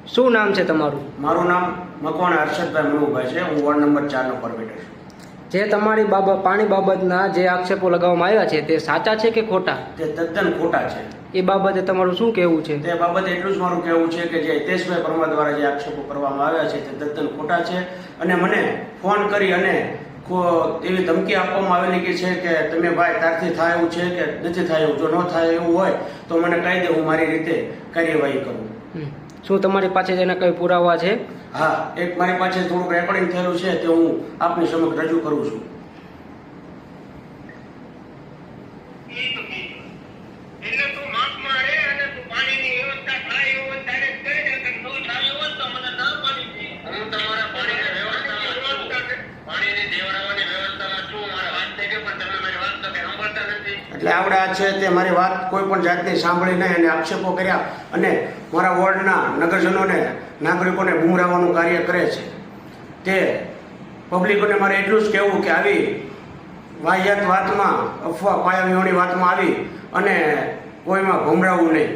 શું નામ છે તમારું? મારું નામ મકવાણા હર્ષદભાઈ મનુભાઈ છે. હું વોર્ડ નંબર 4 નો કોર્પોરેટર છું. જે તમારી પાણી બાબતના જે આક્ષેપો લગાવવામાં આવ્યા છે તે સાચા છે કે ખોટા? તે તદ્દન ખોટા છે. એ બાબતે તમારું શું કહેવું છે? તે બાબતે એટલું જ મારું કહેવું છે કે જે હિતેશભાઈ પરમાર દ્વારા જે આક્ષેપો કરવામાં આવ્યા છે તે તદ્દન ખોટા છે. અને મને ફોન કરી અને એવી ધમકી આપવામાં આવેલી છે કે તમે ભાઈ તારથી થાય એવું છે કે નથી થાય એવું, જો ન થાય એવું હોય તો મને કહી દે, હું મારી રીતે કાર્યવાહી કરું. શું તમારી પાસે એના કઈ પુરાવા છે? હા, એક મારી પાસે થોડુંક રેકોર્ડિંગ થયેલું છે તે હું આપની સમક્ષ રજૂ કરું છું. એટલે આવડે આ છે તે મારી વાત કોઈ પણ જાતની સાંભળી નહીં અને આક્ષેપો કર્યા અને મારા વોર્ડના નગરજનોને, નાગરિકોને ગુમરાહવાનું કાર્ય કરે છે. તે પબ્લિકોને મારે એટલું જ કહેવું કે આવી વાહિયાત વાતમાં, અફવા પાયાવિહોણી વાતમાં આવી અને કોઈમાં ગુમરાહવું નહીં.